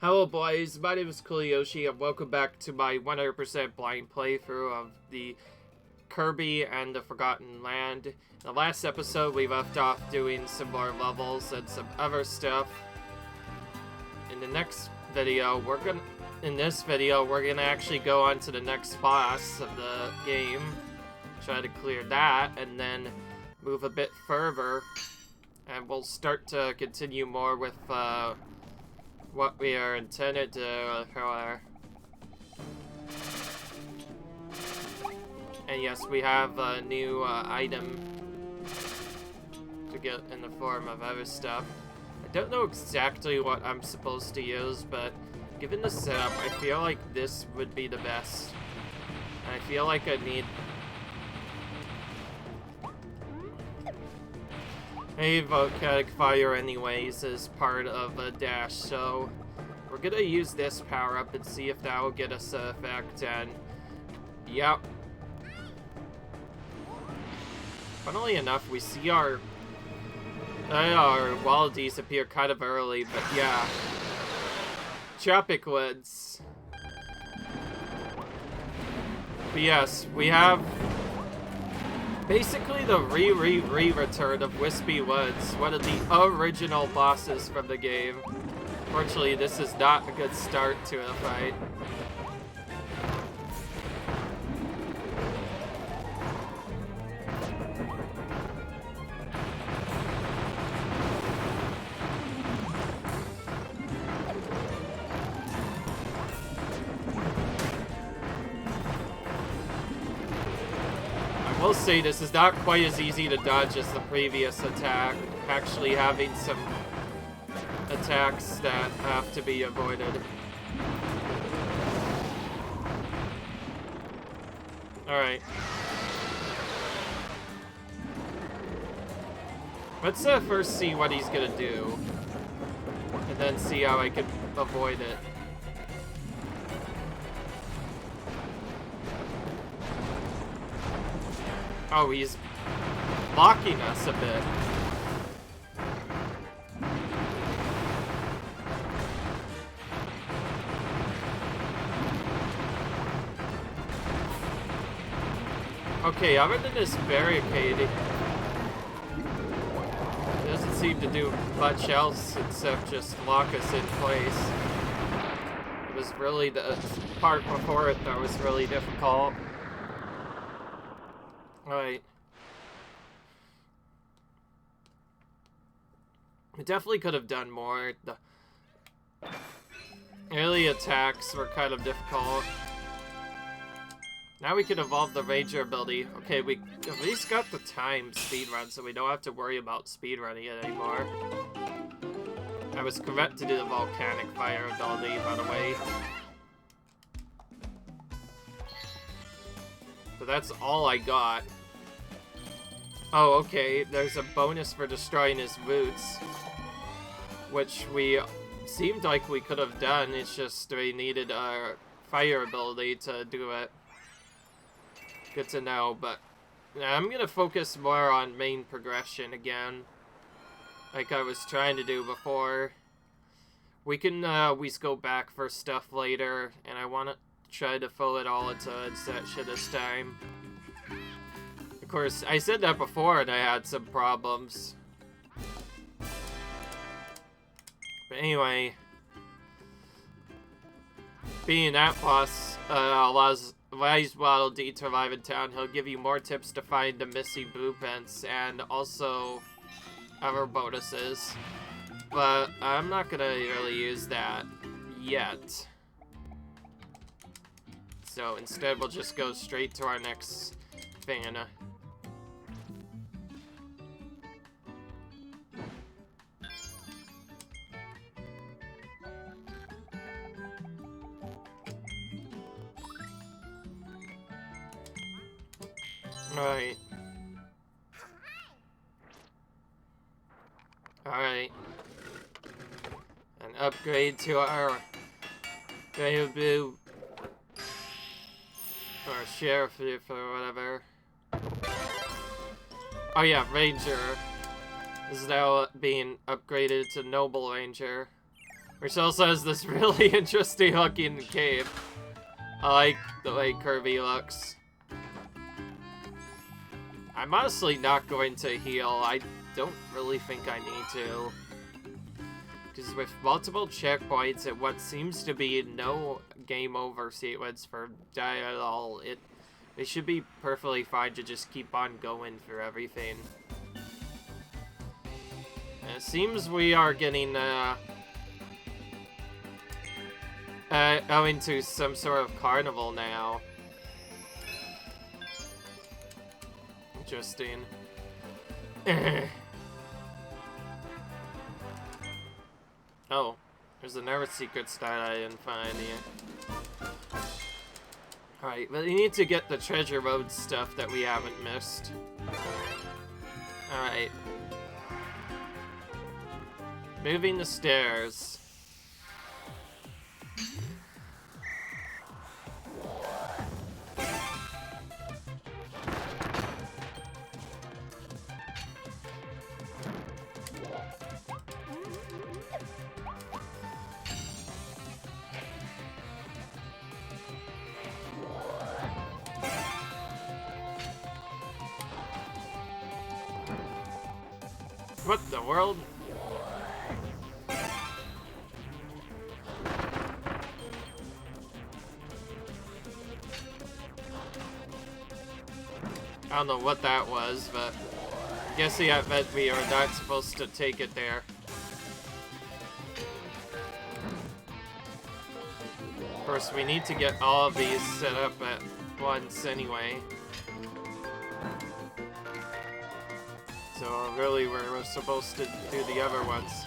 Hello boys, my name is Kuliyoshi and welcome back to my 100% blind playthrough of the Kirby and the Forgotten Land. In the last episode we left off doing some more levels and some other stuff. In the next video, we're gonna actually go on to the next boss of the game, try to clear that, and then move a bit further, and we'll start to continue more with what we are intended to for. And yes, we have a new item to get in the form of other stuff. I don't know exactly what I'm supposed to use, but given the setup, I feel like this would be the best. And I feel like I need a volcanic fire anyways as part of a dash, so we're gonna use this power up and see if that will get us an effect. And yep, funnily enough, we see our Waldies appear kind of early, but yeah, Tropic Woods. But yes, we have basically the return of Wispy Woods, one of the original bosses from the game. Fortunately, this is not a good start to a fight. I will say this is not quite as easy to dodge as the previous attack, actually having some attacks that have to be avoided. Alright. Let's first see what he's gonna do, and then see how I can avoid it. Oh, he's blocking us a bit. Okay, other than this barricade, it doesn't seem to do much else except just lock us in place. It was really the part before it that was really difficult. Right. I definitely could have done more. The early attacks were kind of difficult. Now we can evolve the Ranger ability. Okay, we at least got the time speedrun, so we don't have to worry about speedrunning it anymore. I was correct to do the volcanic fire ability, by the way. But that's all I got. Oh, okay, there's a bonus for destroying his roots, which we seemed like we could have done. It's just we needed a fire ability to do it. Good to know, but I'm gonna focus more on main progression again, like I was trying to do before. We can always go back for stuff later, and I want to try to fill it all into that shit this time. Of course, I said that before and I had some problems. But anyway, being that boss allows Waddle Dee to arrive in town. He'll give you more tips to find the missing blueprints and also other bonuses. But I'm not gonna really use that yet. So instead we'll just go straight to our next thing. Alright. Alright. An upgrade to our Blue or Sheriff or whatever. Oh yeah, Ranger. is now being upgraded to Noble Ranger. Which also has this really interesting looking cape. I like the way Kirby looks. I'm honestly not going to heal. I don't really think I need to. Because with multiple checkpoints at what seems to be no game over sequence for die at all, it should be perfectly fine to just keep on going for everything. And it seems we are getting going to some sort of carnival now. Interesting. Oh, there's another secret that I didn't find yet. Alright, but we need to get the treasure mode stuff that we haven't missed. Alright. Moving the stairs. What the world? I don't know what that was, but I'm guessing that meant we are not supposed to take it there. Of course, we need to get all of these set up at once anyway. So really, we're supposed to do the other ones.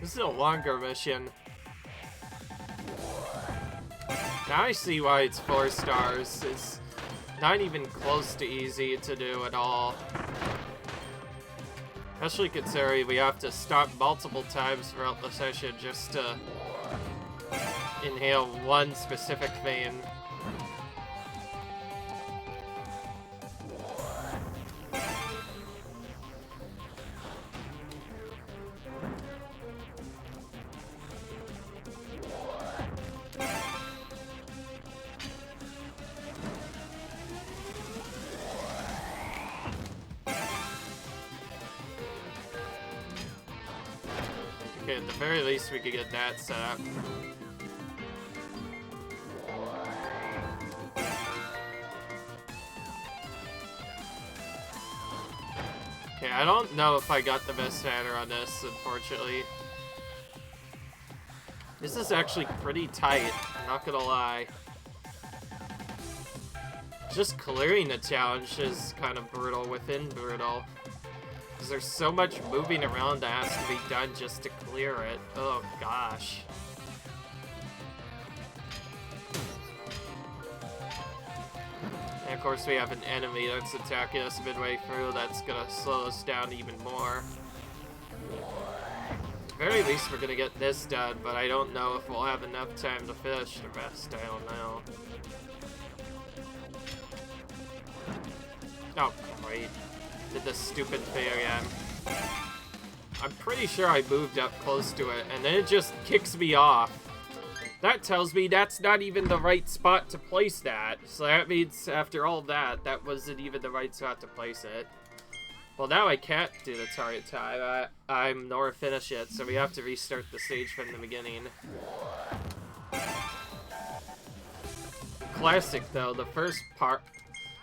This is a longer mission. Now I see why it's 4 stars. It's not even close to easy to do at all. Especially considering we have to stop multiple times throughout the session just to inhale one specific vein. Okay, at the very least we could get that set up. Okay, I don't know if I got the best adder on this, unfortunately. This is actually pretty tight, I'm not gonna lie. Just clearing the challenge is kind of brutal within brutal. Because there's so much moving around that has to be done just to clear it. Oh gosh. And of course we have an enemy that's attacking us midway through that's gonna slow us down even more. At the very least we're gonna get this done, but I don't know if we'll have enough time to finish the rest. I don't know. Oh, great. Did this stupid thing again. I'm pretty sure I moved up close to it, and then it just kicks me off. That tells me that's not even the right spot to place that. So that means after all that, that wasn't even the right spot to place it. Well, now I can't do the target time. I'm nor finish it, so we have to restart the stage from the beginning. Classic, though, the first part...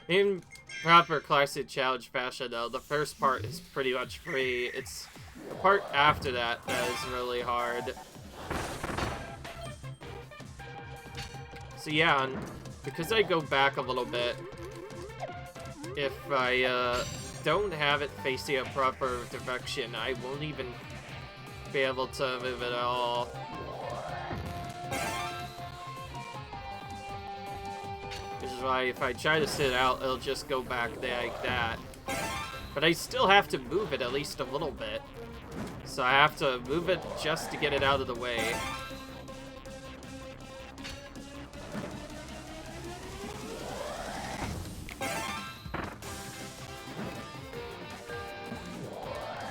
In proper classic challenge fashion, though, the first part is pretty much free. It's the part after that that is really hard. So yeah, and because I go back a little bit, if I don't have it facing a proper direction, I won't even be able to move it at all. Which is why if I try to sit out, it'll just go back there like that. But I still have to move it at least a little bit. So I have to move it just to get it out of the way.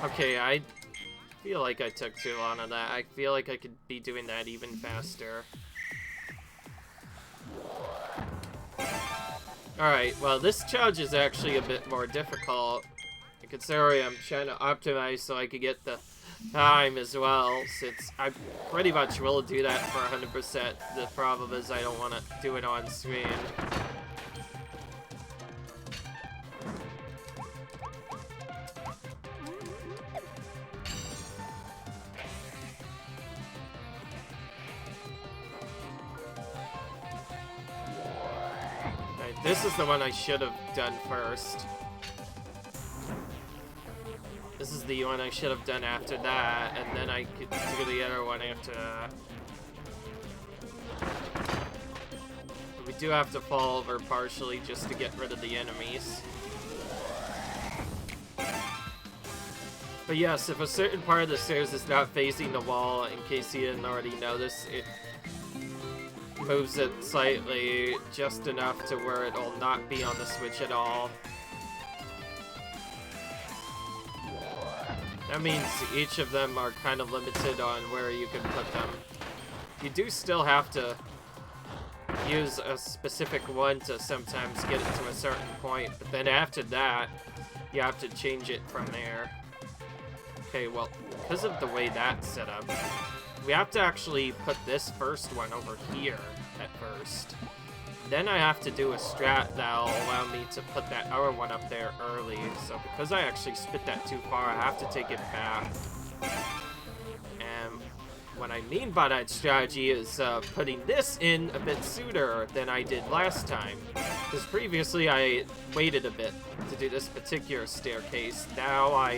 Okay, I feel like I took too long on that. I feel like I could be doing that even faster. Alright, well, this challenge is actually a bit more difficult. Considering I'm trying to optimize so I could get the time as well, since I pretty much will do that for 100%. The problem is I don't want to do it on screen. Right, this is the one I should have done first. This is the one I should have done after that, and then I could do the other one after that. We do have to fall over partially just to get rid of the enemies. But yes, if a certain part of the stairs is not facing the wall, in case you didn't already notice, it moves it slightly, just enough to where it'll not be on the Switch at all. That means each of them are kind of limited on where you can put them. You do still have to use a specific one to sometimes get it to a certain point, but then after that, you have to change it from there. Okay, well, because of the way that's set up, we have to actually put this first one over here at first. Then I have to do a strat that'll allow me to put that other one up there early. So because I actually spit that too far, I have to take it back. And what I mean by that strategy is putting this in a bit sooner than I did last time. Because previously I waited a bit to do this particular staircase. Now I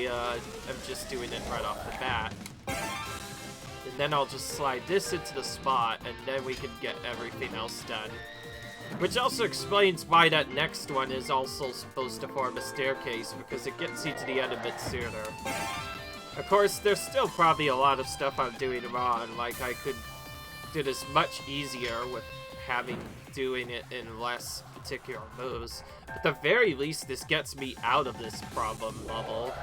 am just doing it right off the bat. And then I'll just slide this into the spot, and then we can get everything else done. Which also explains why that next one is also supposed to form a staircase, because it gets you to the end a bit sooner. Of course, there's still probably a lot of stuff I'm doing wrong, like I could do this much easier with doing it in less particular moves. But at the very least, this gets me out of this problem level,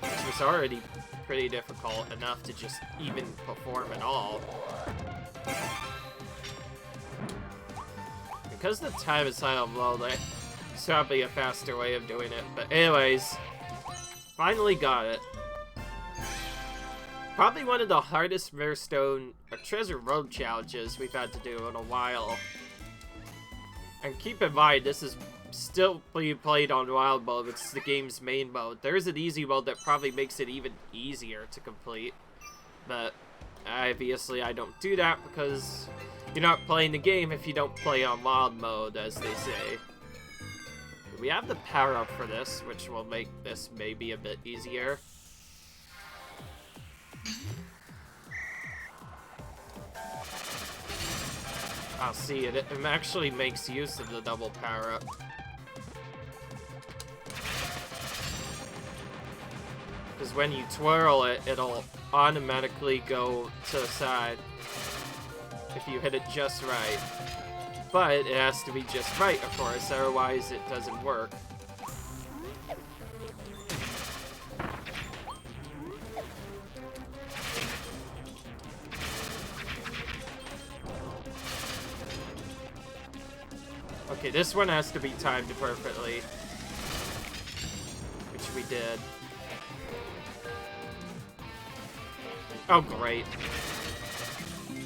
which was already pretty difficult enough to just even perform at all. Because the time is high on low, there's probably a faster way of doing it. But anyways, finally got it. Probably one of the hardest Rare Stone or Treasure Road challenges we've had to do in a while. And keep in mind, this is still being played on Wild Mode, which is the game's main mode. There is an easy mode that probably makes it even easier to complete. But obviously I don't do that because you're not playing the game if you don't play on Wild Mode, as they say. We have the power-up for this, which will make this maybe a bit easier. I'll see it. It actually makes use of the double power-up. Because when you twirl it, it'll automatically go to the side if you hit it just right. But it has to be just right, of course, otherwise it doesn't work. Okay, this one has to be timed perfectly, which we did. Oh, great.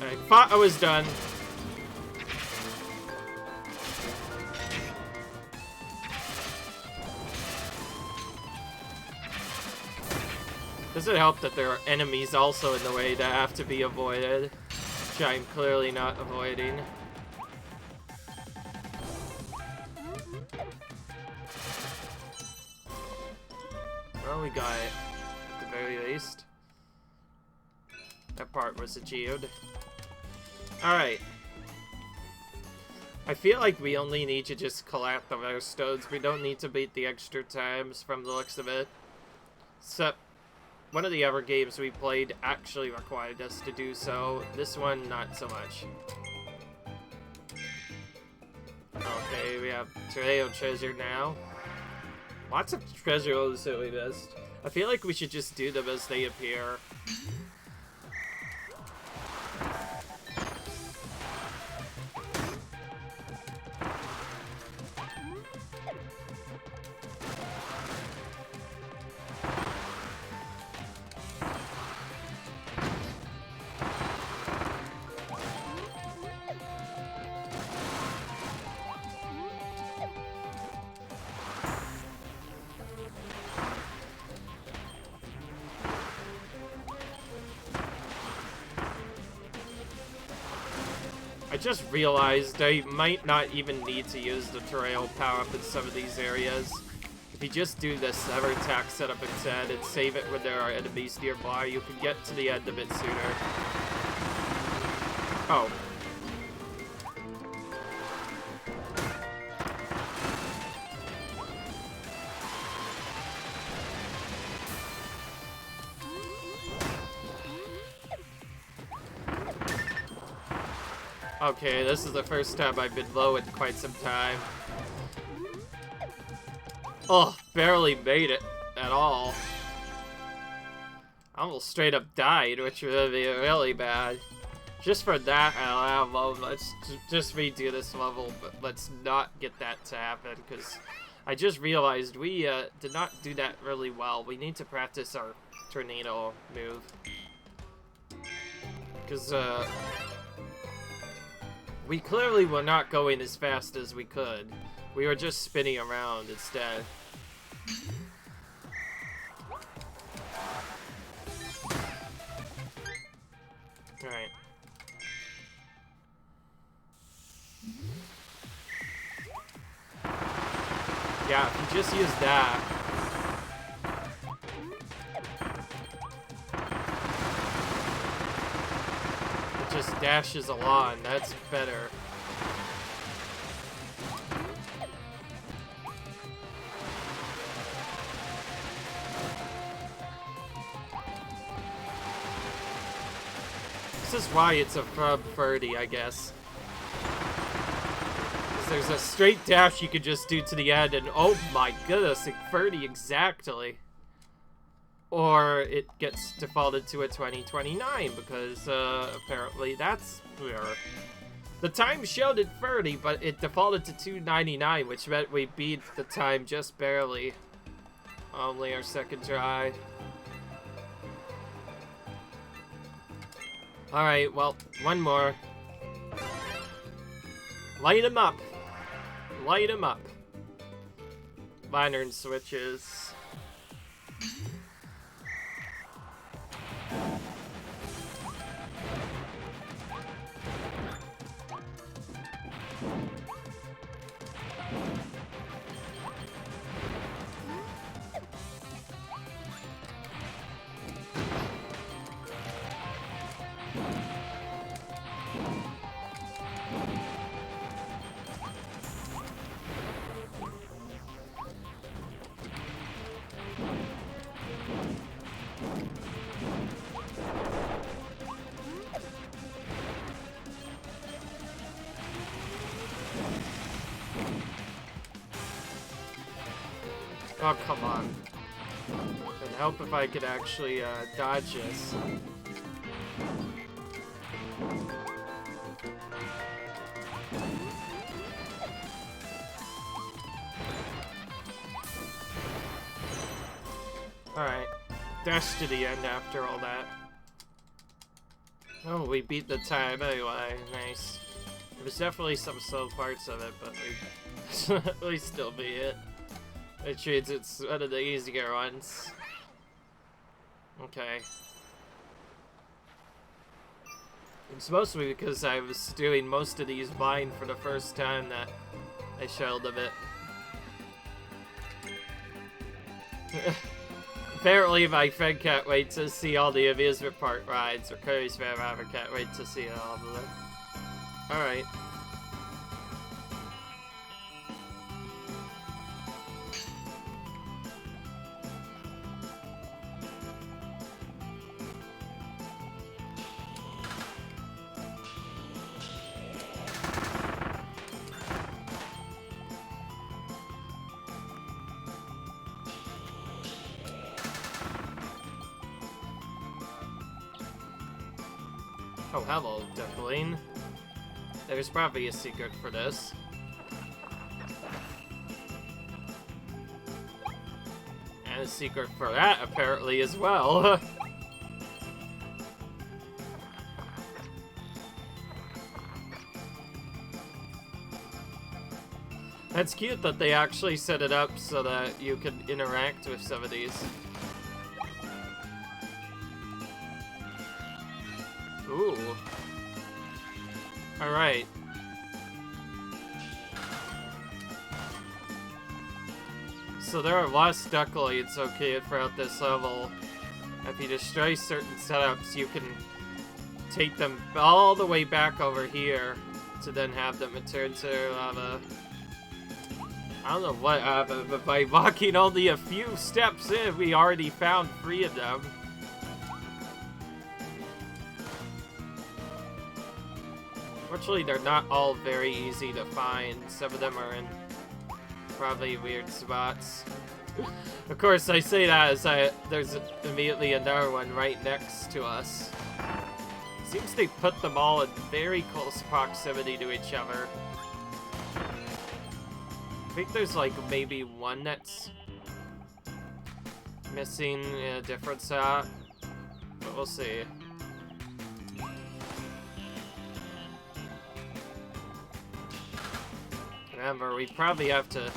I thought I was done. Does it help that there are enemies also in the way that have to be avoided, which I'm clearly not avoiding? Well, we got it, at the very least. That part was achieved. Alright. I feel like we only need to just collect the rare stones. We don't need to beat the extra times from the looks of it. Except one of the other games we played actually required us to do so. This one, not so much. Okay, we have Terreo Treasure now. Lots of treasure rolls that we missed. I feel like we should just do them as they appear. I just realized I might not even need to use the Trail power-up in some of these areas. If you just do the Sever attack setup instead and save it when there are enemies nearby, you can get to the end of it sooner. Oh. Okay, this is the first time I've been low in quite some time. Oh, barely made it at all. I almost straight up died, which would be really bad. Just for that, well, let's just redo this level, but let's not get that to happen, because I just realized we did not do that really well. We need to practice our tornado move. Because, we clearly were not going as fast as we could. We were just spinning around instead. Alright. Yeah, if you just use that. It just dashes along, that's better. This is why it's a Frub 30, I guess. There's a straight dash you could just do to the end, and oh my goodness, a 30 exactly. Or it gets defaulted to a 2029, because apparently that's where the time showed at 30, but it defaulted to 299, which meant we beat the time just barely. Only our second try. Alright, well, one more. Light him up. Light him up. Lantern switches. Oh, come on. It'd help if I could actually dodge this. Alright. Dash to the end after all that. Oh, we beat the time anyway. Nice. There's definitely some slow parts of it, but we still beat it. Which means it's one of the easier ones. Okay. It's mostly because I was doing most of these blind for the first time that I shelled a bit. Apparently my friend can't wait to see all the amusement park rides, or Kirby's fan rather can't wait to see all of them. Alright. Oh, hello, Duckling. There's probably a secret for this. And a secret for that, apparently, as well. That's cute that they actually set it up so that you could interact with some of these. Ooh. Alright. So there are lost duckloids located throughout this level. If you destroy certain setups, you can take them all the way back over here to then have them return to lava. I don't know what happened, but by walking only a few steps in, we already found 3 of them. Fortunately, they're not all very easy to find. Some of them are in probably weird spots. Of course, I say that as there's immediately another one right next to us. Seems they put them all in very close proximity to each other. I think there's like maybe one that's missing in a different spot, but we'll see. Remember, we probably have to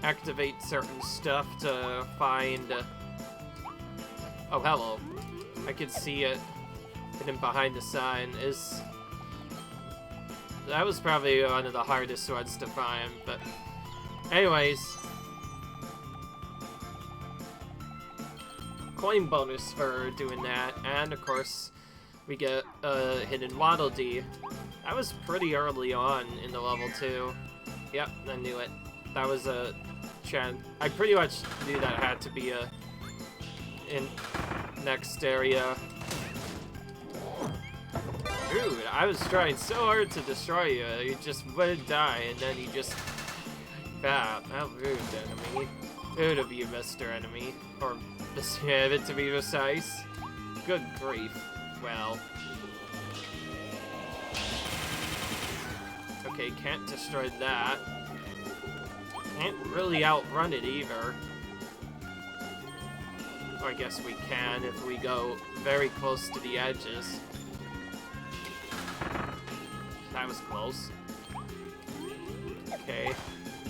activate certain stuff to find... Oh, hello. I can see it hidden behind the sign. That was probably one of the hardest ones to find, but... Anyways. Coin bonus for doing that, and of course, we get a hidden Waddle Dee. That was pretty early on in the level, too. Yep, I knew it. That was a chance. I pretty much knew that had to be a next area. Dude, I was trying so hard to destroy you. You just wouldn't die, and then you just... Bad. How rude, enemy. Rude of you, Mr. Enemy. Or Mr. Abbott, to be precise. Good grief. Well... Okay, can't destroy that. Can't really outrun it either. Or I guess we can if we go very close to the edges. That was close. Okay,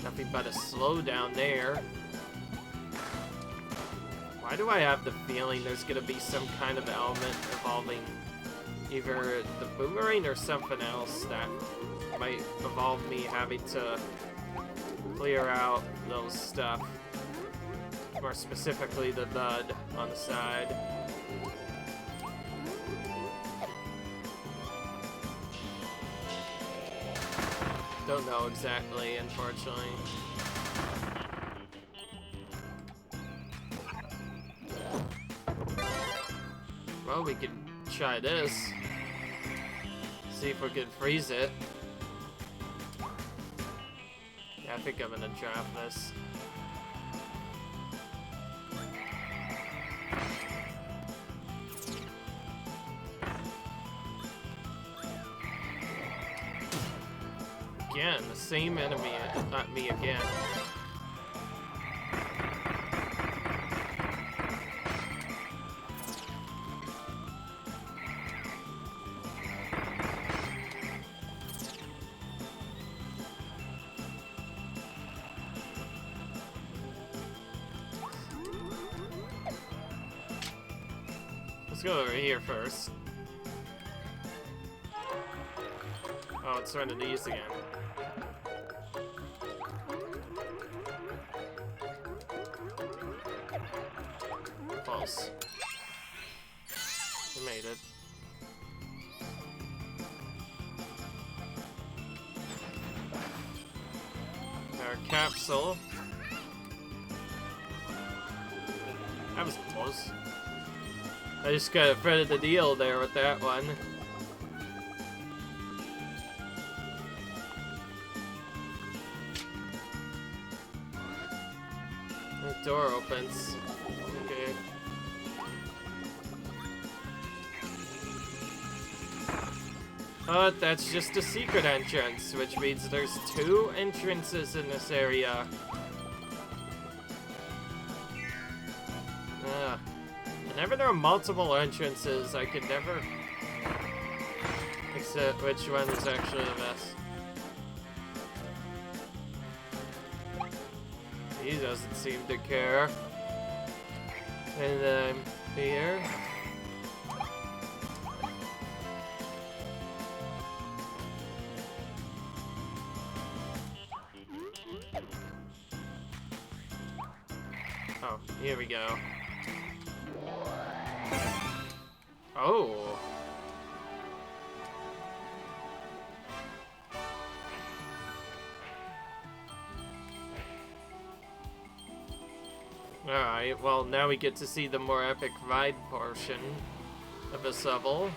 nothing but a slowdown there. Why do I have the feeling there's gonna be some kind of element involving either the boomerang or something else that might involve me having to clear out those stuff. More specifically, the nud on the side. Don't know exactly, unfortunately. Well, we could try this. See if we can freeze it. Yeah, I think I'm gonna drop this. Again, the same enemy, not me again. Let's go over here first. Oh, it's one of these again. Close. We made it. Our capsule. That was close. I just got threaded the deal there with that one. The door opens. Okay. That's just a secret entrance, which means there's 2 entrances in this area. Whenever there are multiple entrances, I can never accept which one is actually the best. He doesn't seem to care. And then here. Oh, here we go. Oh. Alright, well now we get to see the more epic ride portion of this level.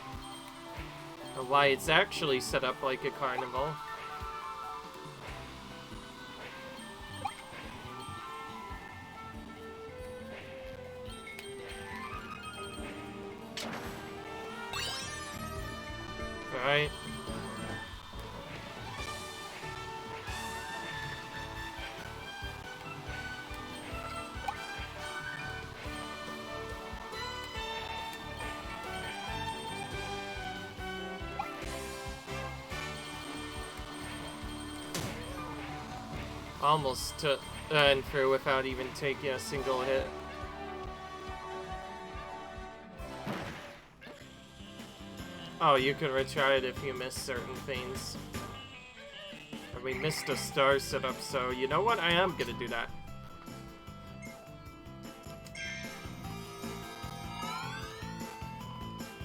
And why it's actually set up like a carnival. Alright. Almost took and through without even taking a single hit. Oh, you can retry it if you miss certain things. And we missed a star setup, so you know what? I am gonna do that.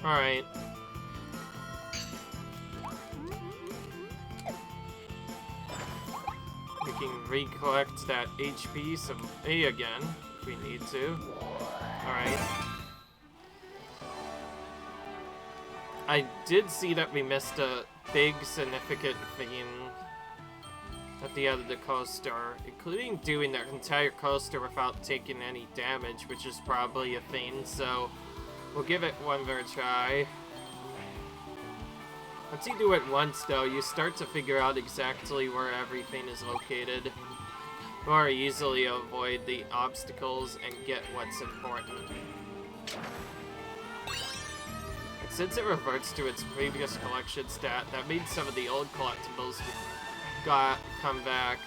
Alright. We can recollect that HP, some A again, if we need to. Alright. I did see that we missed a big significant thing at the end of the coaster, including doing the entire coaster without taking any damage, which is probably a thing, so we'll give it one more try. Once you do it once, though, you start to figure out exactly where everything is located. More easily avoid the obstacles and get what's important. And since it reverts to its previous collection stat, that means some of the old collectibles got come back.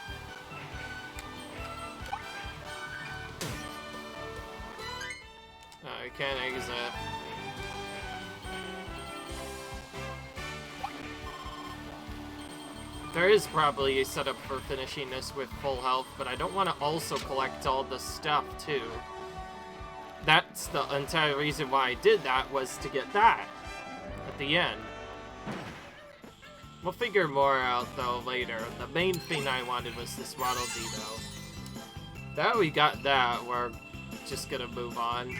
I can't exit. There is probably a setup for finishing this with full health, but I don't want to also collect all the stuff, too. That's the entire reason why I did that, was to get that at the end. We'll figure more out, though, later. The main thing I wanted was this Waddle Dee, though. Now we got that, we're just gonna move on.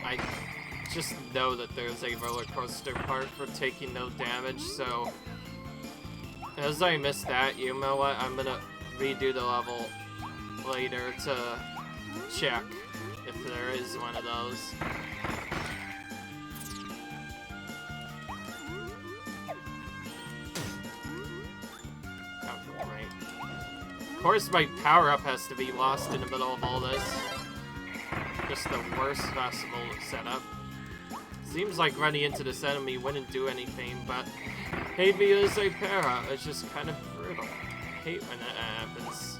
I just know that there's a roller coaster part for taking no damage, so as I missed that, you know what, I'm gonna redo the level later to check if there is one of those. Oh, right. Of course my power-up has to be lost in the middle of all this. Just the worst possible setup. Seems like running into this enemy wouldn't do anything, but maybe it is a para. It's just kind of brutal. I hate when that happens.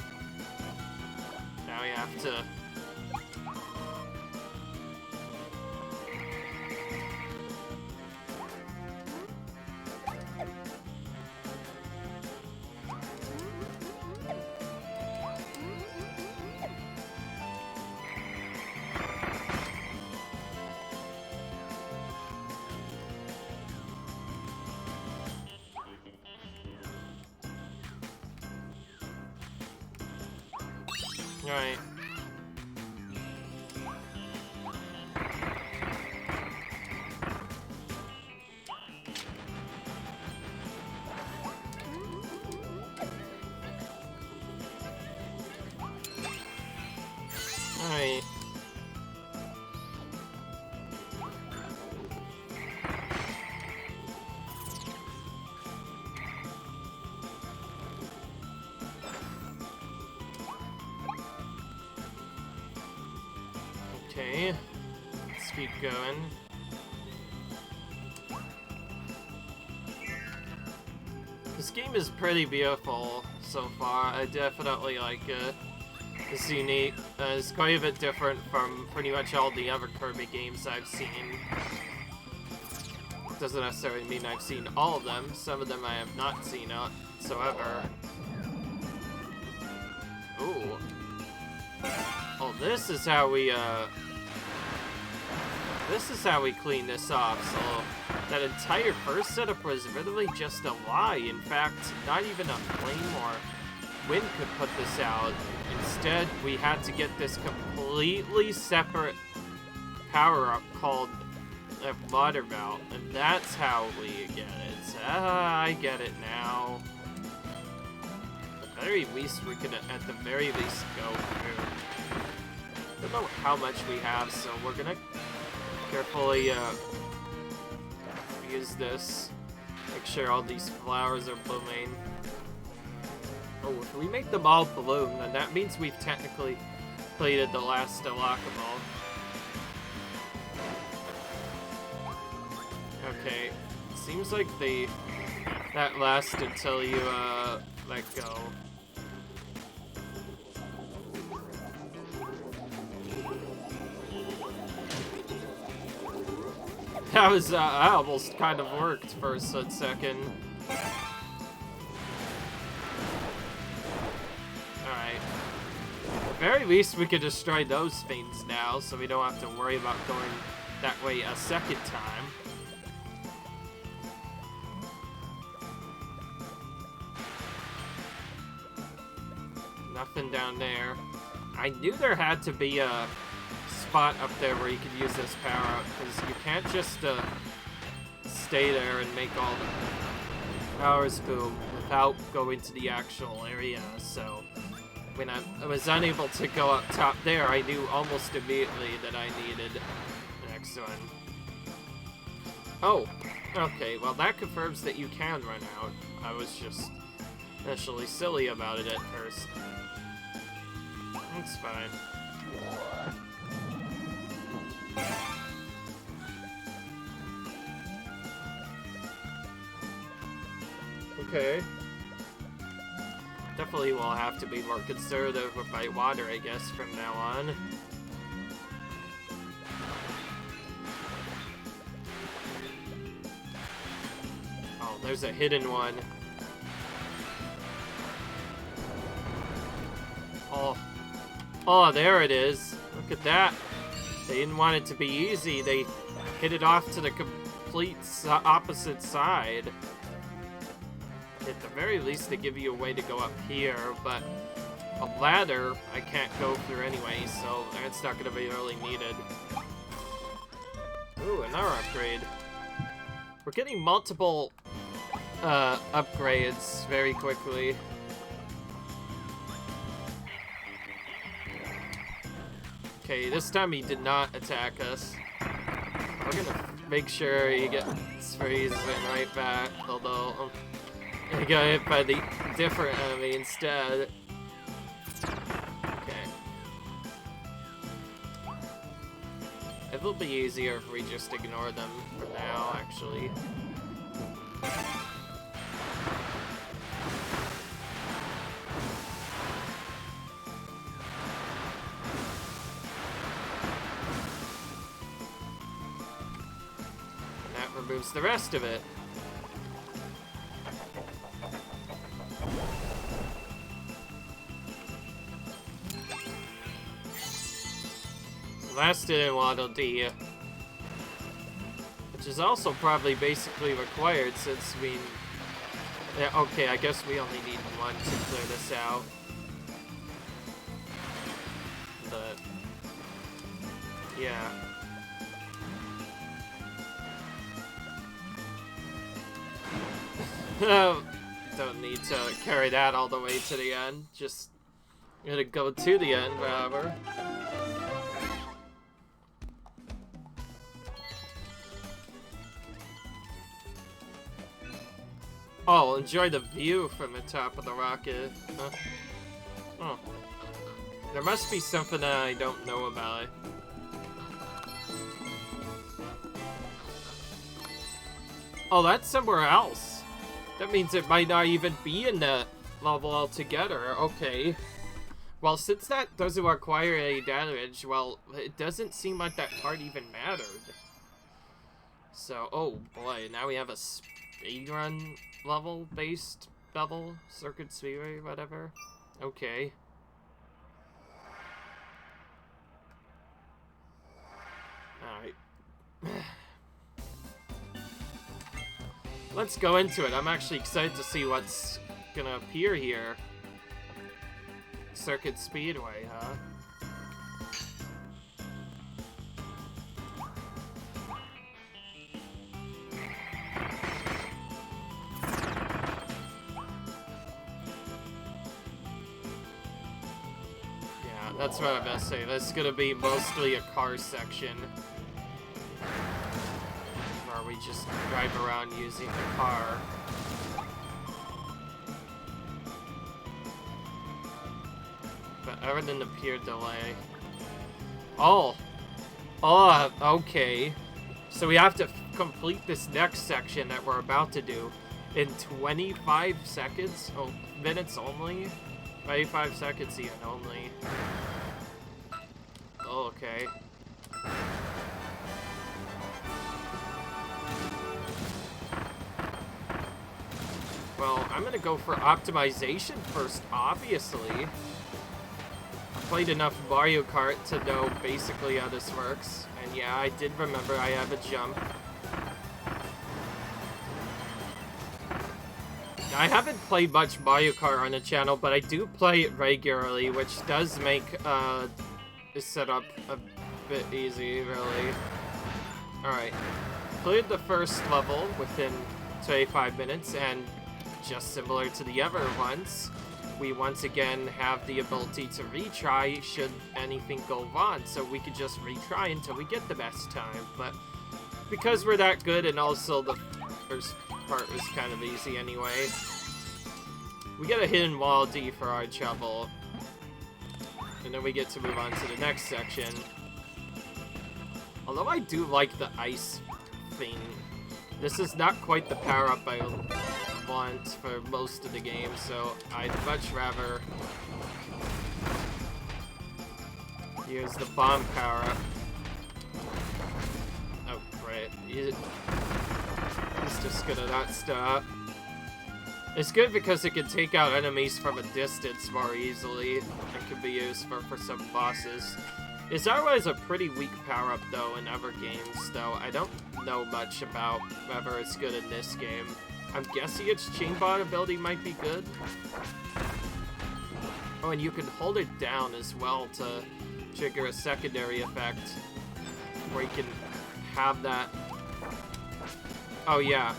Now we have to... Alright. keep going. This game is pretty beautiful so far. I definitely like it. It's unique. It's quite a bit different from pretty much all the other Kirby games I've seen. Doesn't necessarily mean I've seen all of them. Some of them I have not seen whatsoever. Ooh. Oh, this is how we clean this off. So that entire first setup was literally just a lie. In fact, not even a flame or wind could put this out. Instead, we had to get this completely separate power-up called a water valve, and that's how we get it. I get it now. At the very least, we can, at the very least, go through. I don't know how much we have, so we're gonna carefully use this. Make sure all these flowers are blooming. Oh, if we make them all bloom, then that means we've technically completed the last Lockable. Okay, seems like that lasts until you let go. That was that almost kind of worked for a second. Alright. At the very least, we could destroy those things now, so we don't have to worry about going that way a second time. Nothing down there. I knew there had to be a spot up there where you could use this power up, because you can't just stay there and make all the powers boom without going to the actual area. So when I was unable to go up top there, I knew almost immediately that I needed the next one. Oh, okay, well that confirms that you can run out. I was just initially silly about it at first. That's fine. Okay. Definitely will have to be more conservative with my water, I guess, from now on. Oh, there's a hidden one. Oh, there it is. Look at that. They didn't want it to be easy. They hit it off to the complete opposite side. At the very least, they give you a way to go up here, but a ladder I can't go through anyway, so that's not going to be really needed. Ooh, another upgrade. We're getting multiple upgrades very quickly. Okay, this time he did not attack us. We're gonna make sure he gets freezing right back, although he got hit by the different enemy instead. Okay. It'll be easier if we just ignore them for now, actually. Removes the rest of it. Last in Waddle Dee, which is also probably basically required since we... Yeah, okay, I guess we only need one to clear this out. But... yeah. Don't need to carry that all the way to the end. Just gonna go to the end, rather. Oh, enjoy the view from the top of the rocket. Oh. There must be something that I don't know about it. Oh, that's somewhere else. That means it might not even be in that level altogether. Okay. Well, since that doesn't require any damage, well, it doesn't seem like that part even mattered. So, oh boy, now we have a speedrun level-based level, circuit speedway, whatever. Okay. Alright. Let's go into it. I'm actually excited to see what's gonna appear here. Circuit Speedway, huh? Yeah, that's what I'm gonna say. This is gonna be mostly a car section. Where we just drive around using the car. But other than the pure delay. Oh! Oh, okay. So we have to complete this next section that we're about to do in 25 seconds? Oh, minutes only? 25 seconds even only. Oh, okay. Well, I'm gonna go for optimization first, obviously. I played enough Mario Kart to know basically how this works. And yeah, I did remember I have a jump. I haven't played much Mario Kart on the channel, but I do play it regularly, which does make this setup a bit easy, really. Alright. Cleared the first level within 25 minutes, and just similar to the other ones, we once again have the ability to retry should anything go wrong, so we could just retry until we get the best time. But because we're that good, and also the first part was kind of easy anyway, we get a hidden wall D for our trouble, and then we get to move on to the next section. Although I do like the ice thing, this is not quite the power-up I want for most of the game, so I'd much rather use the bomb power-up. Oh, great. He's just gonna not stop. It's good because it can take out enemies from a distance more easily. It can be used for some bosses. It's always a pretty weak power-up, though, in other games, though I don't know much about whether it's good in this game. I'm guessing its chainbot ability might be good. Oh, and you can hold it down as well to trigger a secondary effect, where you can have that. Oh, yeah.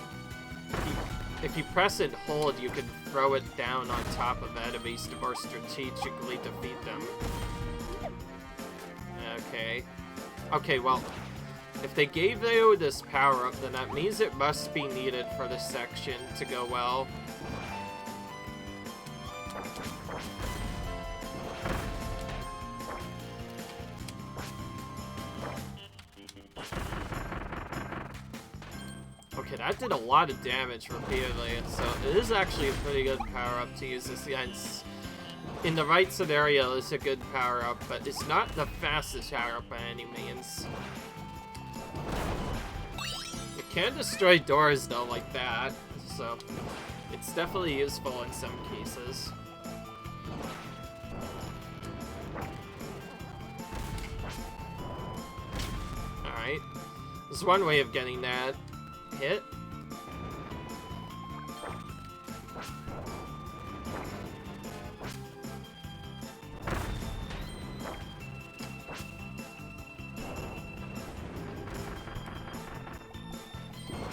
If you press and hold, you can throw it down on top of enemies to more strategically defeat them. Okay. Okay, well, if they gave you this power-up, then that means it must be needed for this section to go well. Okay, that did a lot of damage repeatedly, so it is actually a pretty good power-up to use this against. In the right scenario, it's a good power-up, but it's not the fastest power-up by any means. It can destroy doors, though, like that, so it's definitely useful in some cases. Alright. There's one way of getting that hit.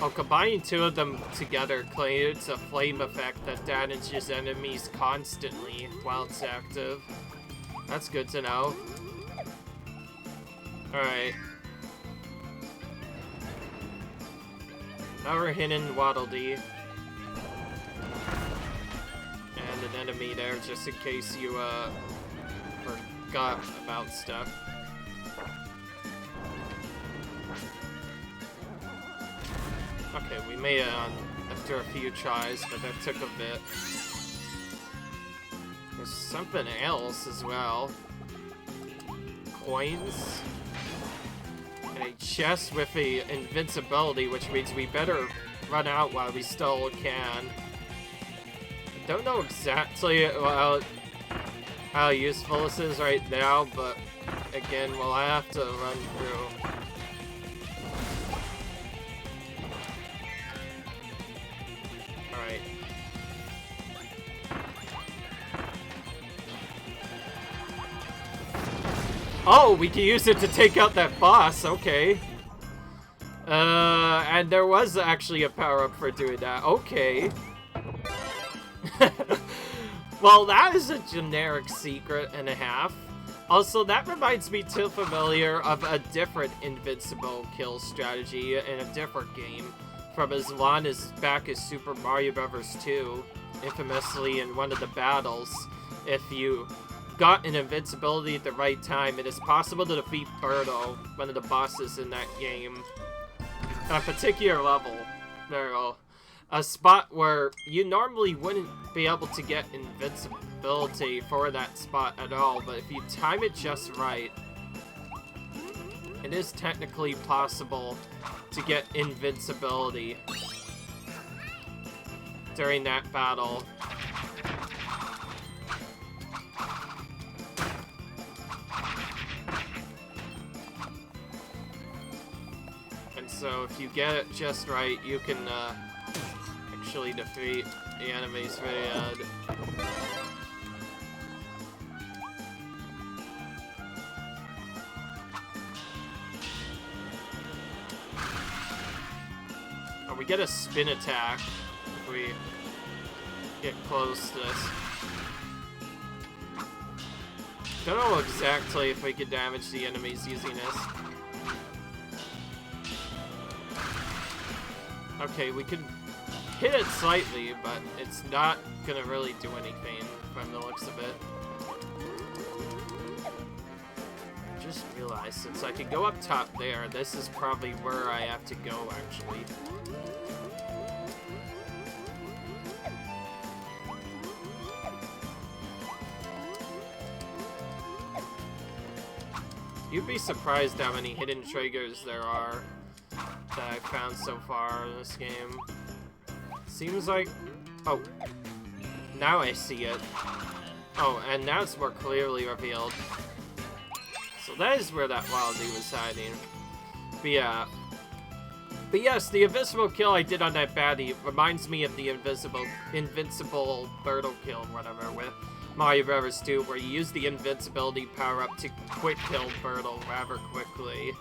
Oh, combining two of them together creates a flame effect that damages enemies constantly while it's active. That's good to know. Alright. Another hidden Waddle Dee. And an enemy there, just in case you, forgot about stuff. Okay, Okay, we made it on after a few tries, but that took a bit. There's something else as well. Coins. And a chest with a invincibility, which means we better run out while we still can. I don't know exactly how useful this is right now, but again, we'll have to run through. Alright. Oh, we can use it to take out that boss, okay. And there was actually a power-up for doing that, okay. Well, that is a generic secret and a half. Also, that reminds me too familiar of a different invincible kill strategy in a different game from as long as back as Super Mario Bros. 2, infamously in one of the battles. If you got an invincibility at the right time, it is possible to defeat Birdo, one of the bosses in that game, on a particular level. There, a spot where you normally wouldn't be able to get invincibility for that spot at all, but if you time it just right, it is technically possible to get invincibility during that battle. And so if you get it just right, you can actually defeat the enemies very hard. Oh, we get a spin attack if we get close to this. Don't know exactly if we can damage the enemies using this. Okay, we can hit it slightly, but it's not gonna really do anything from the looks of it. I just realized, since I can go up top there, this is probably where I have to go, actually. You'd be surprised how many hidden triggers there are that I've found so far in this game. Seems like... Oh. Now I see it. Oh, and now it's more clearly revealed. So that is where that Wildie was hiding. But yeah. But yes, the invincible kill I did on that baddie reminds me of the invincible Birdo kill, whatever, with Mario Bros. 2, where you use the invincibility power-up to quick kill Birdo rather quickly.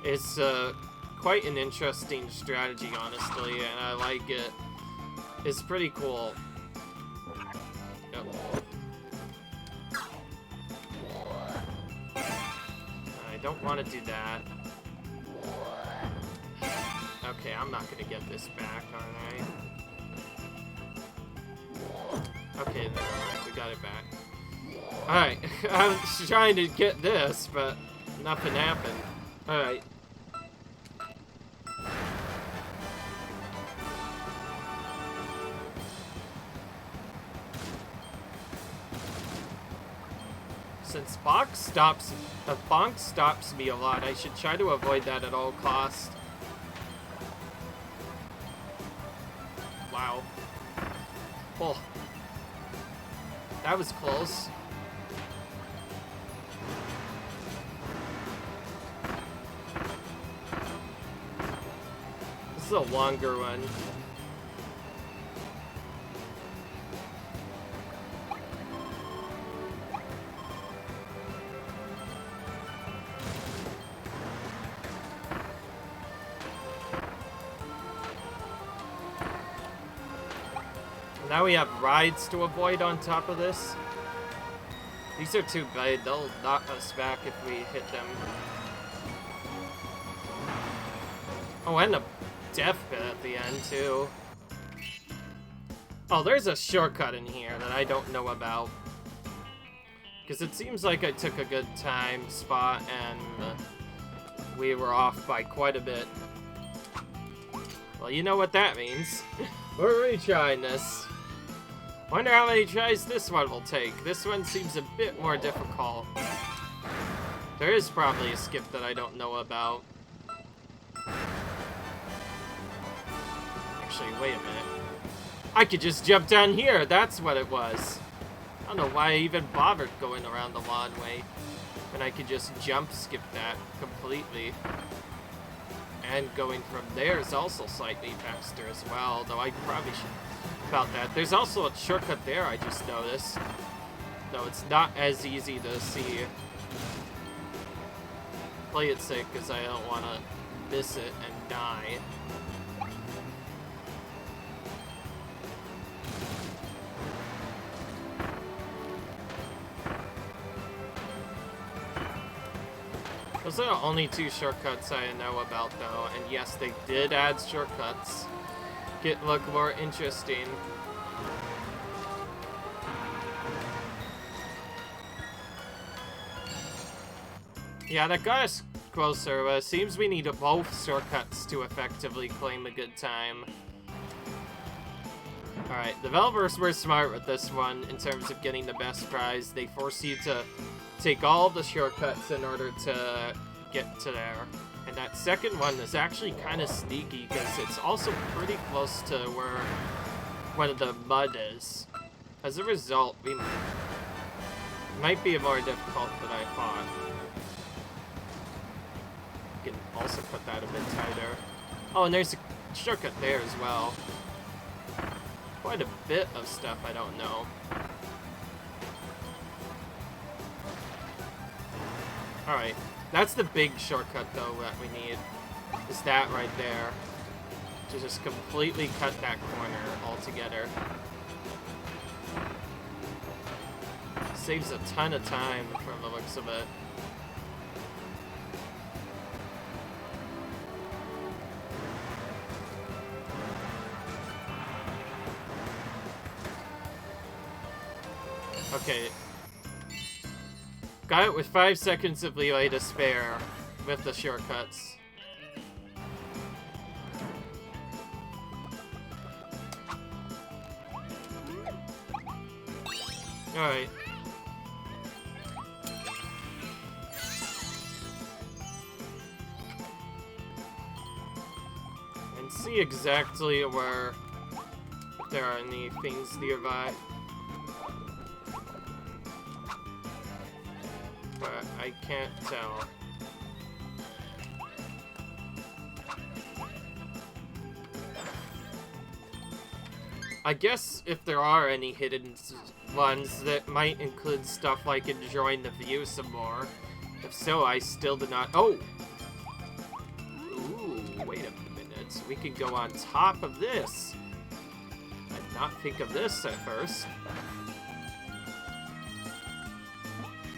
It's quite an interesting strategy, honestly, and I like it. It's pretty cool. Yep. I don't want to do that. Okay, I'm not gonna get this back, aren't I? Okay, never mind. We got it back. Alright, I was trying to get this, but nothing happened. Alright. Since Bonk stops me a lot, I should try to avoid that at all costs. Wow. Oh. That was close. This is a longer one. Now we have rides to avoid on top of this. These are too bad. They'll knock us back if we hit them. Oh, and a death bit at the end, too. Oh, there's a shortcut in here that I don't know about. Because it seems like I took a good time spot and we were off by quite a bit. Well, you know what that means. We're retrying this. Wonder how many tries this one will take. This one seems a bit more difficult. There is probably a skip that I don't know about. Actually, wait a minute. I could just jump down here. That's what it was. I don't know why I even bothered going around the lawn way. And I could just jump skip that completely. And going from there is also slightly faster as well, though I probably should about that. There's also a shortcut there I just noticed. Though it's not as easy to see. Play it safe because I don't want to miss it and die. Those are the only two shortcuts I know about, though, and yes, they did add shortcuts. Look more interesting. Yeah, that got us closer, but it seems we need both shortcuts to effectively claim a good time. Alright, developers were smart with this one in terms of getting the best prize. They force you to take all the shortcuts in order to get to there. And that second one is actually kind of sneaky because it's also pretty close to where one of the mud is. As a result, we might be more difficult than I thought. You can also put that a bit tighter. Oh, and there's a shortcut there as well. Quite a bit of stuff I don't know. Alright, that's the big shortcut though that we need. Is that right there. To just completely cut that corner altogether. Saves a ton of time from the looks of it. Okay. Got it with 5 seconds of leeway to spare with the shortcuts. Alright. And see exactly where there are any things nearby. But I can't tell. I guess if there are any hidden ones, that might include stuff like enjoying the view some more. If so, I still do not— oh! Ooh, wait a minute. We could go on top of this. I did not think of this at first.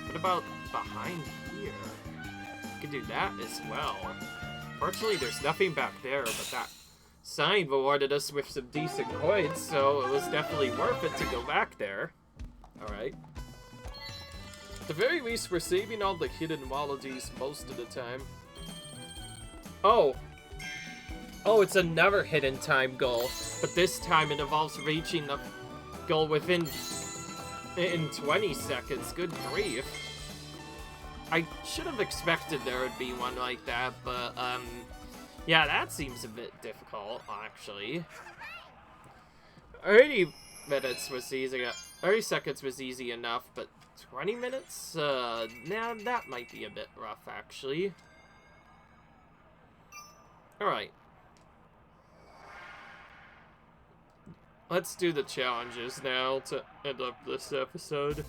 What about behind here? We could do that as well. Fortunately, there's nothing back there, but that sign rewarded us with some decent coins, so it was definitely worth it to go back there. Alright. At the very least, we're saving all the hidden wallabies most of the time. Oh! Oh, it's another hidden time goal, but this time it involves reaching the goal within 20 seconds. Good grief. I should have expected there would be one like that, but, yeah, that seems a bit difficult, actually. 30 minutes was easy, 30 seconds was easy enough, but 20 minutes? Nah, that might be a bit rough, actually. Alright. Let's do the challenges now to end up this episode.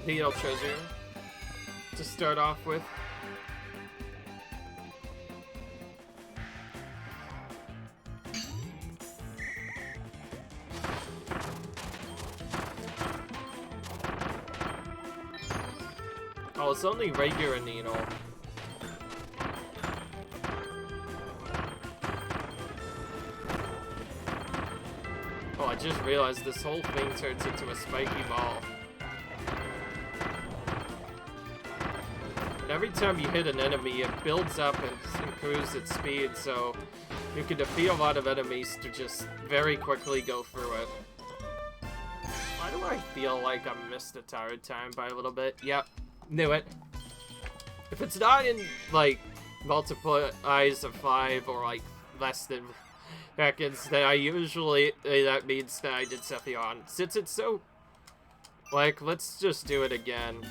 Needle treasure to start off with. Oh, it's only regular needle. Oh, I just realized this whole thing turns into a spiky ball. every time you hit an enemy, it builds up and improves its speed, so you can defeat a lot of enemies to just very quickly go through it. Why do I feel like I missed the tower time by a little bit? Yep, knew it. If it's not in, like, multiplies of 5 or, like, less than seconds, then I usually, that means that I did Sephion. Since it's so, like, let's just do it again.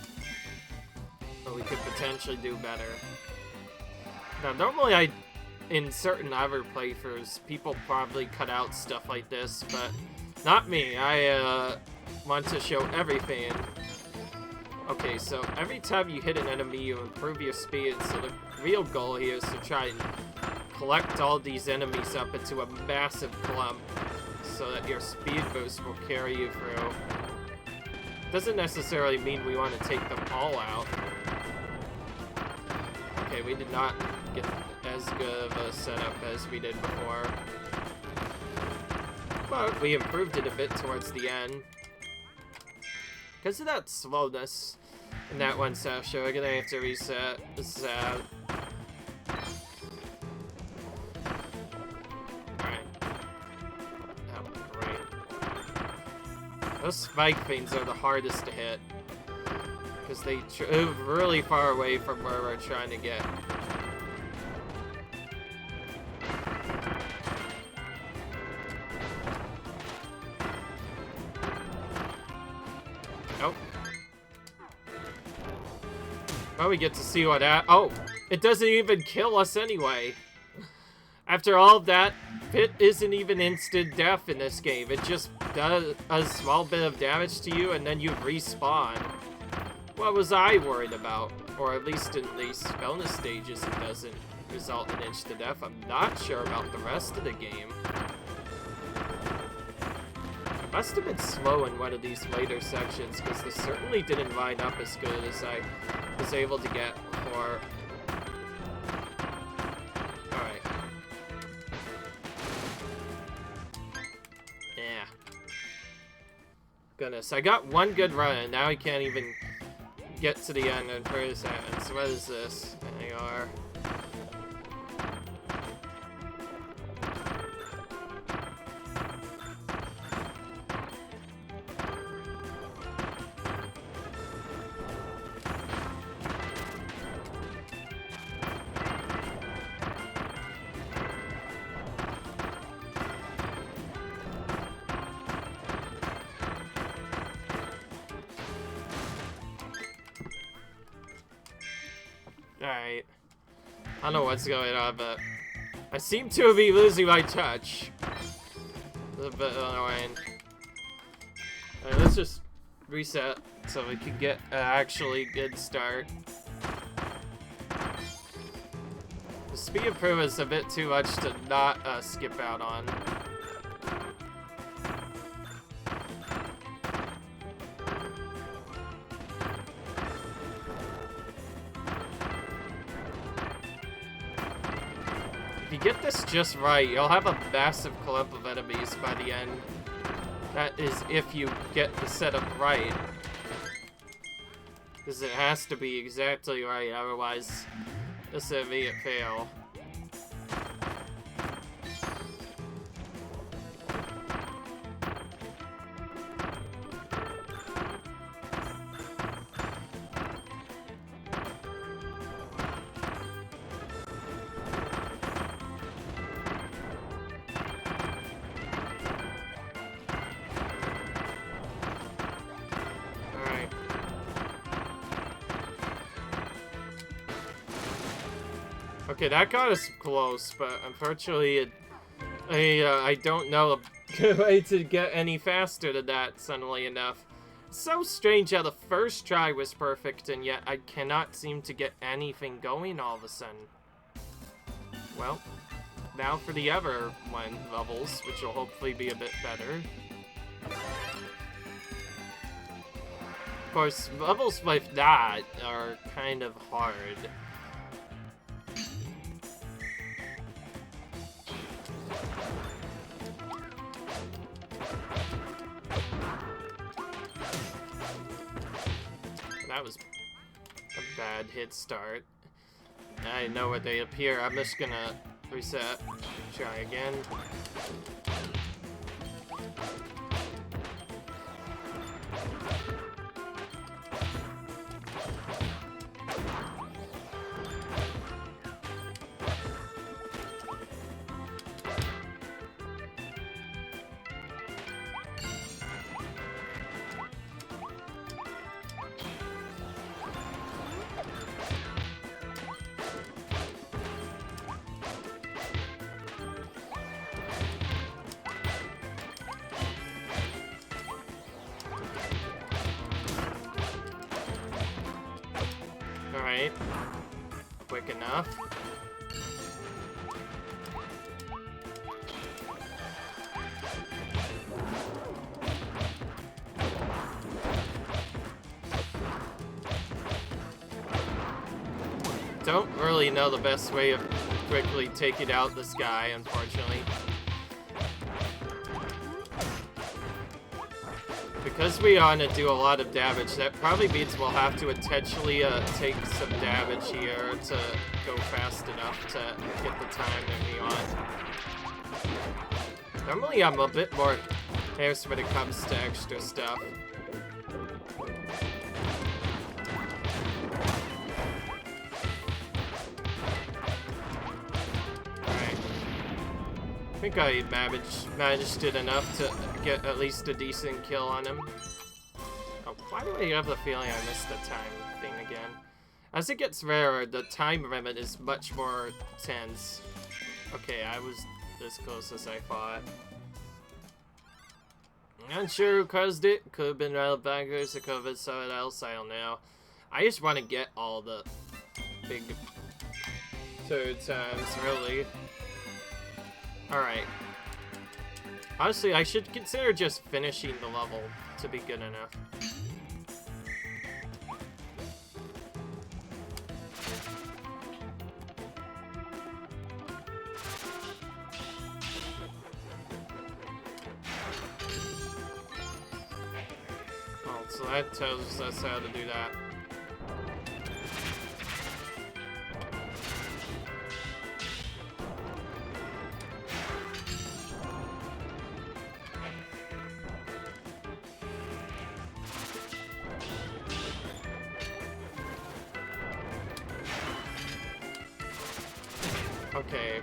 We could potentially do better. Now, normally in certain other playthroughs, people probably cut out stuff like this, but not me. I, want to show everything. Okay, so every time you hit an enemy, you improve your speed, so the real goal here is to try and collect all these enemies up into a massive clump, so that your speed boost will carry you through. Doesn't necessarily mean we want to take them all out. Okay, we did not get as good of a setup as we did before. But we improved it a bit towards the end. Because of that slowness in that one section, we're gonna have to reset this out. Alright. Oh, great. Those spike things are the hardest to hit. Because they move really far away from where we're trying to get. Nope. Well, we get to see what oh! It doesn't even kill us anyway! After all of that, Pit isn't even instant death in this game. It just does a small bit of damage to you and then you respawn. What was I worried about? Or at least in these bonus stages it doesn't result in instant death. I'm not sure about the rest of the game. I must have been slow in one of these later sections, because this certainly didn't line up as good as I was able to get before. Alright. Yeah. Goodness, I got one good run and now I can't even get to the end in 30 seconds. What is this? There you are. Alright. I don't know what's going on, but I seem to be losing my touch. A little bit annoying. Alright, let's just reset so we can get an actually good start. The speed improvement is a bit too much to not skip out on. If you get this just right, you'll have a massive clump of enemies by the end. That is if you get the setup right. Because it has to be exactly right, otherwise this would be a fail. Okay, that got us close, but unfortunately, I don't know a good way to get any faster than that, funnily enough. It's so strange how the first try was perfect, and yet I cannot seem to get anything going all of a sudden. Well, now for the other one levels, which will hopefully be a bit better. Of course, levels like that are kind of hard. That was a bad hit start. I know where they appear. I'm just gonna reset. Try again. Alright. Quick enough. Don't really know the best way of quickly taking out this guy, unfortunately. Because we want to do a lot of damage, that probably means we'll have to intentionally take some damage here to go fast enough to get the time that we want. Normally I'm a bit more fierce when it comes to extra stuff. Alright. I think I managed it enough to get at least a decent kill on him. Oh, why do I have the feeling I missed the time thing again? As it gets rarer, the time limit is much more tense. Okay, I was as close as I thought. Not sure who caused it. Could have been Rattle Bankers, it could have been someone else, I don't know. I just want to get all the big third times, really. Alright. Honestly, I should consider just finishing the level to be good enough. Oh, so that tells us how to do that. Okay,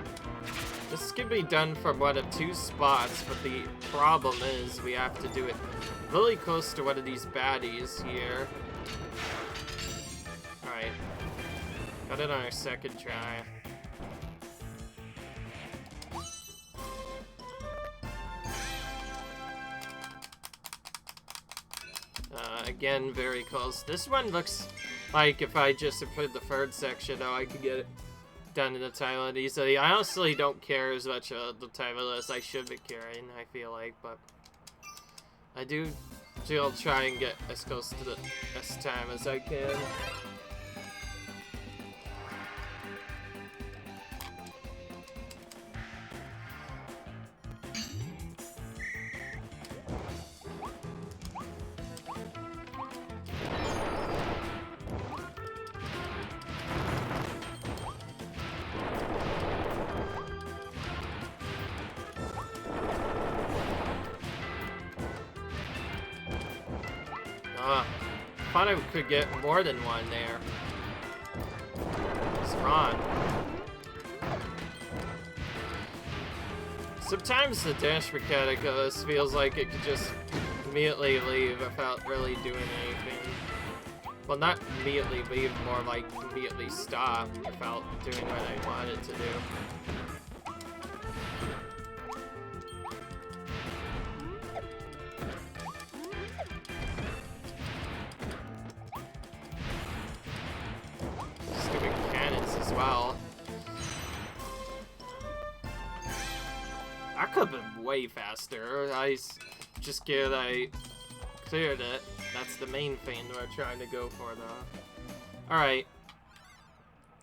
this can be done from one of two spots, but the problem is we have to do it really close to one of these baddies here. Alright, got it on our second try. Again, very close. This one looks like if I just include the third section, though, I could get it done in the time limit easily. I honestly don't care as much the time limit as I should be caring, I feel like, but I do still try and get as close to the best time as I can. Thought I could get more than one there. It's wrong. Sometimes the dash mechanic of this feels like it could just immediately leave without really doing anything. Well, not immediately leave, more like immediately stop without doing what I wanted to do. That could have been way faster. I just scared I cleared it. That's the main thing we're trying to go for, though. Alright.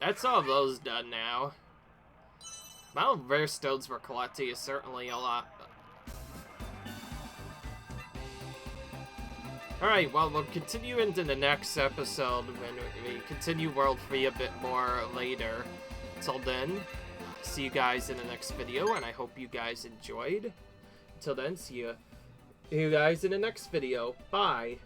That's all those done now. Amount of rare stones we're collecting is certainly a lot. Alright, well, we'll continue into the next episode when we continue World 3 a bit more later. Till then, see you guys in the next video, and I hope you guys enjoyed. Until then, see you guys in the next video. Bye!